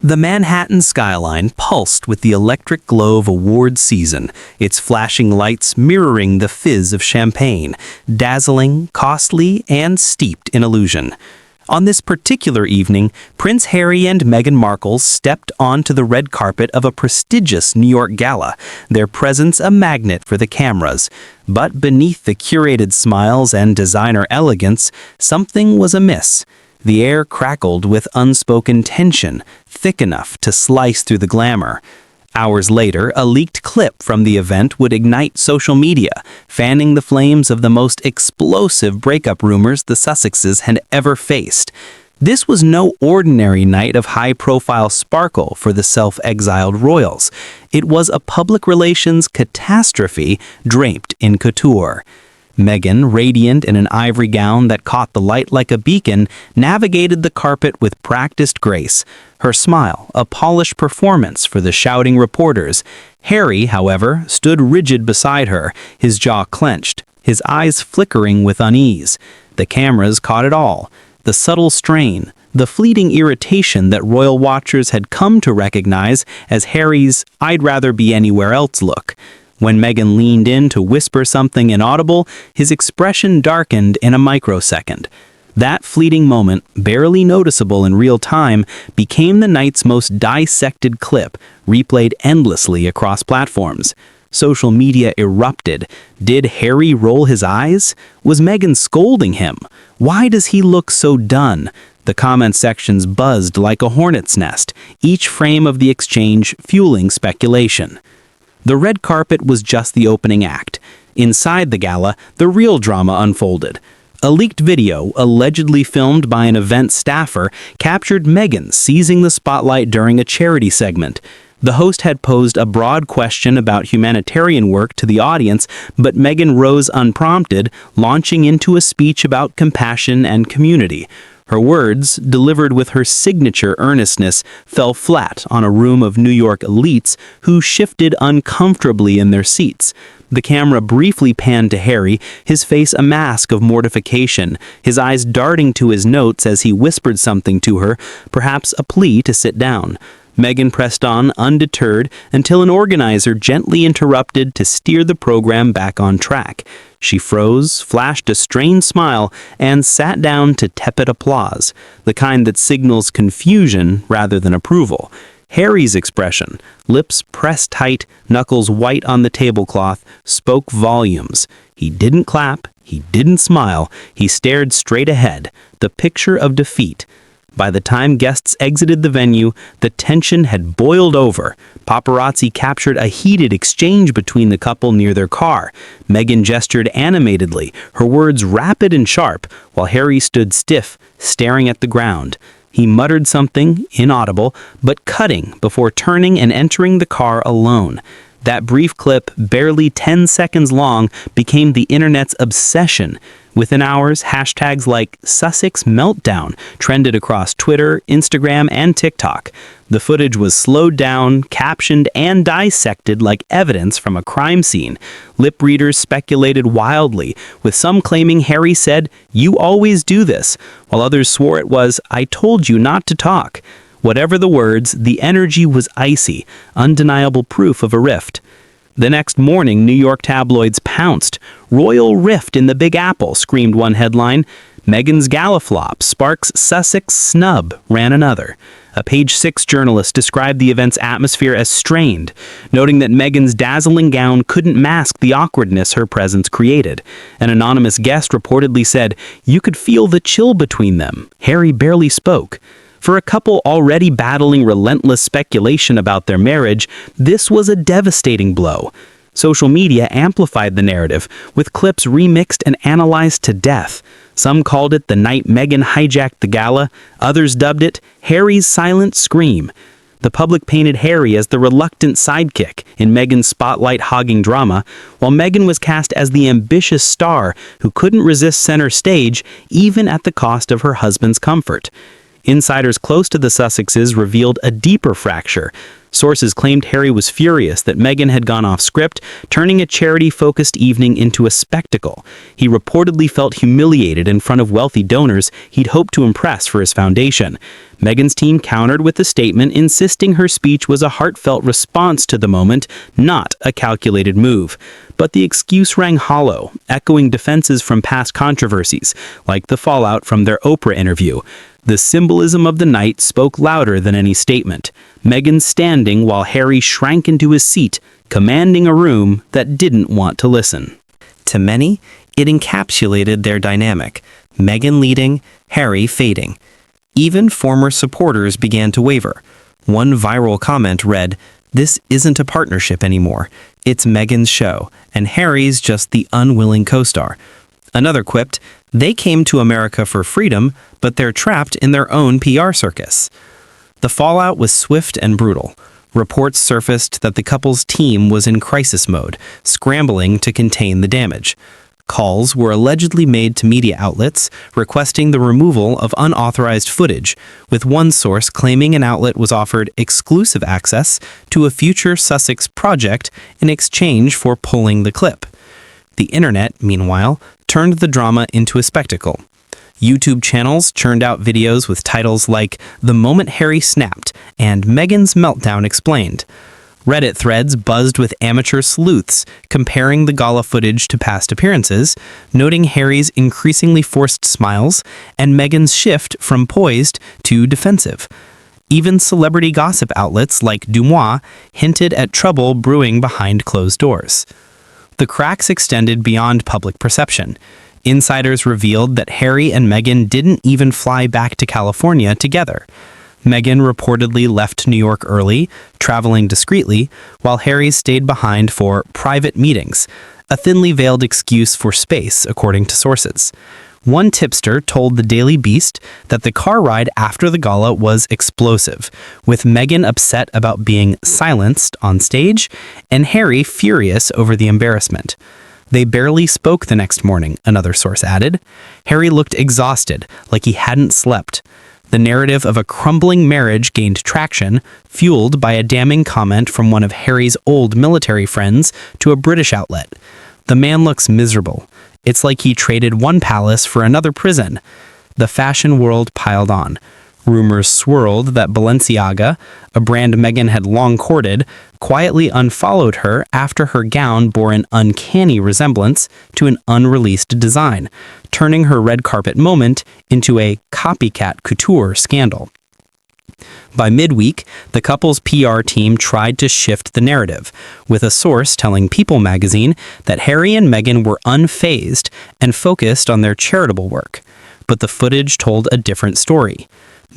The Manhattan skyline pulsed with the electric glow of award season, its flashing lights mirroring the fizz of champagne, dazzling, costly, and steeped in illusion. On this particular evening, Prince Harry and Meghan Markle stepped onto the red carpet of a prestigious New York gala, their presence a magnet for the cameras. But beneath the curated smiles and designer elegance, something was amiss. The air crackled with unspoken tension, thick enough to slice through the glamour. Hours later, a leaked clip from the event would ignite social media, fanning the flames of the most explosive breakup rumors the Sussexes had ever faced. This was no ordinary night of high-profile sparkle for the self-exiled royals. It was a public relations catastrophe draped in couture. Meghan, radiant in an ivory gown that caught the light like a beacon, navigated the carpet with practiced grace, her smile a polished performance for the shouting reporters. Harry, however, stood rigid beside her, his jaw clenched, his eyes flickering with unease. The cameras caught it all, the subtle strain, the fleeting irritation that royal watchers had come to recognize as Harry's "I'd rather be anywhere else" look. When Meghan leaned in to whisper something inaudible, his expression darkened in a microsecond. That fleeting moment, barely noticeable in real time, became the night's most dissected clip, replayed endlessly across platforms. Social media erupted. Did Harry roll his eyes? Was Meghan scolding him? Why does he look so done? The comment sections buzzed like a hornet's nest, each frame of the exchange fueling speculation. The red carpet was just the opening act. Inside the gala, the real drama unfolded. A leaked video, allegedly filmed by an event staffer, captured Meghan seizing the spotlight during a charity segment. The host had posed a broad question about humanitarian work to the audience, but Meghan rose unprompted, launching into a speech about compassion and community. Her words, delivered with her signature earnestness, fell flat on a room of New York elites who shifted uncomfortably in their seats. The camera briefly panned to Harry, his face a mask of mortification, his eyes darting to his notes as he whispered something to her, perhaps a plea to sit down. Meghan pressed on, undeterred, until an organizer gently interrupted to steer the program back on track. She froze, flashed a strained smile, and sat down to tepid applause, the kind that signals confusion rather than approval. Harry's expression, lips pressed tight, knuckles white on the tablecloth, spoke volumes. He didn't clap, he didn't smile, he stared straight ahead, the picture of defeat. By the time guests exited the venue, the tension had boiled over. Paparazzi captured a heated exchange between the couple near their car. Meghan gestured animatedly, her words rapid and sharp, while Harry stood stiff, staring at the ground. He muttered something, inaudible, but cutting, before turning and entering the car alone. That brief clip, barely 10 seconds long, became the internet's obsession. Within hours, hashtags like Sussex Meltdown trended across Twitter, Instagram, and TikTok. The footage was slowed down, captioned, and dissected like evidence from a crime scene. Lip readers speculated wildly, with some claiming Harry said, "You always do this," while others swore it was, "I told you not to talk." Whatever the words, the energy was icy, undeniable proof of a rift. The next morning, New York tabloids pounced. "Royal rift in the Big Apple," screamed one headline. "Meghan's gala flop sparks Sussex snub," ran another. A Page 6 journalist described the event's atmosphere as strained, noting that Meghan's dazzling gown couldn't mask the awkwardness her presence created. An anonymous guest reportedly said, "You could feel the chill between them. Harry barely spoke." For a couple already battling relentless speculation about their marriage, this was a devastating blow. Social media amplified the narrative, with clips remixed and analyzed to death. Some called it the night Meghan hijacked the gala, others dubbed it Harry's silent scream. The public painted Harry as the reluctant sidekick in Meghan's spotlight-hogging drama, while Meghan was cast as the ambitious star who couldn't resist center stage even at the cost of her husband's comfort. Insiders close to the Sussexes revealed a deeper fracture. Sources claimed Harry was furious that Meghan had gone off script, turning a charity-focused evening into a spectacle. He reportedly felt humiliated in front of wealthy donors he'd hoped to impress for his foundation. Meghan's team countered with a statement insisting her speech was a heartfelt response to the moment, not a calculated move. But the excuse rang hollow, echoing defenses from past controversies, like the fallout from their Oprah interview. The symbolism of the night spoke louder than any statement. Meghan standing while Harry shrank into his seat, commanding a room that didn't want to listen. To many, it encapsulated their dynamic, Meghan leading, Harry fading. Even former supporters began to waver. One viral comment read, "This isn't a partnership anymore. It's Meghan's show, and Harry's just the unwilling co-star." Another quipped, "They came to America for freedom, but they're trapped in their own PR circus." The fallout was swift and brutal. Reports surfaced that the couple's team was in crisis mode, scrambling to contain the damage. Calls were allegedly made to media outlets requesting the removal of unauthorized footage, with one source claiming an outlet was offered exclusive access to a future Sussex project in exchange for pulling the clip. The internet, meanwhile, turned the drama into a spectacle. YouTube channels churned out videos with titles like "The Moment Harry Snapped" and "Meghan's Meltdown Explained." Reddit threads buzzed with amateur sleuths comparing the gala footage to past appearances, noting Harry's increasingly forced smiles and Meghan's shift from poised to defensive. Even celebrity gossip outlets like Dumois hinted at trouble brewing behind closed doors. The cracks extended beyond public perception. Insiders revealed that Harry and Meghan didn't even fly back to California together. Meghan reportedly left New York early, traveling discreetly, while Harry stayed behind for private meetings, a thinly veiled excuse for space, according to sources. One tipster told the Daily Beast that the car ride after the gala was explosive, with Meghan upset about being silenced on stage and Harry furious over the embarrassment. They barely spoke the next morning, another source added. Harry looked exhausted, like he hadn't slept. The narrative of a crumbling marriage gained traction, fueled by a damning comment from one of Harry's old military friends to a British outlet. "The man looks miserable. It's like he traded one palace for another prison." The fashion world piled on. Rumors swirled that Balenciaga, a brand Meghan had long courted, quietly unfollowed her after her gown bore an uncanny resemblance to an unreleased design, turning her red carpet moment into a copycat couture scandal. By midweek, the couple's PR team tried to shift the narrative, with a source telling People magazine that Harry and Meghan were unfazed and focused on their charitable work. But the footage told a different story.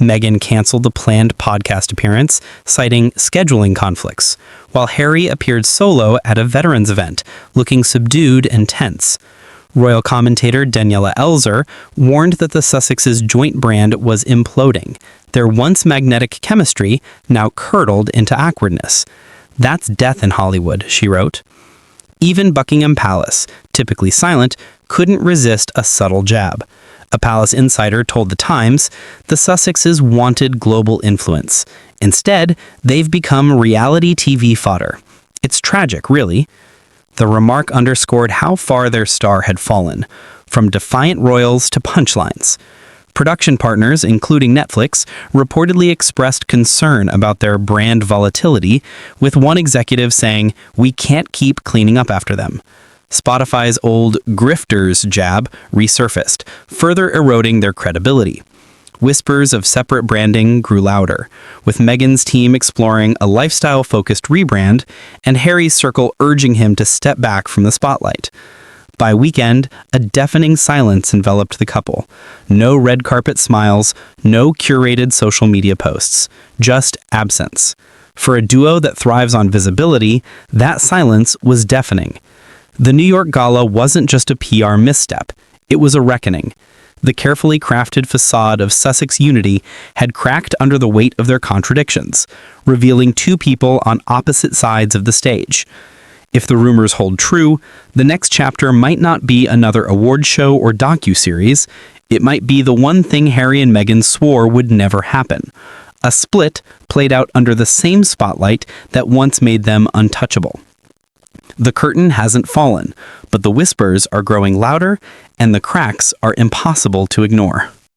Meghan canceled the planned podcast appearance, citing scheduling conflicts, while Harry appeared solo at a veterans event, looking subdued and tense. Royal commentator Daniela Elzer warned that the Sussex's joint brand was imploding, their once magnetic chemistry now curdled into awkwardness. "That's death in Hollywood," she wrote. Even Buckingham Palace, typically silent, couldn't resist a subtle jab. A palace insider told The Times the Sussexes wanted global influence. Instead, they've become reality TV fodder. It's tragic, really. The remark underscored how far their star had fallen, from defiant royals to punchlines. Production partners, including Netflix, reportedly expressed concern about their brand volatility, with one executive saying, "We can't keep cleaning up after them." Spotify's old grifters jab resurfaced, further eroding their credibility. Whispers of separate branding grew louder, with Meghan's team exploring a lifestyle-focused rebrand and Harry's circle urging him to step back from the spotlight. By weekend, a deafening silence enveloped the couple. No red carpet smiles, no curated social media posts, just absence. For a duo that thrives on visibility, that silence was deafening. The New York Gala wasn't just a PR misstep, it was a reckoning. The carefully crafted facade of Sussex unity had cracked under the weight of their contradictions, revealing two people on opposite sides of the stage. If the rumors hold true, the next chapter might not be another award show or docuseries. It might be the one thing Harry and Meghan swore would never happen: a split played out under the same spotlight that once made them untouchable. The curtain hasn't fallen, but the whispers are growing louder and the cracks are impossible to ignore.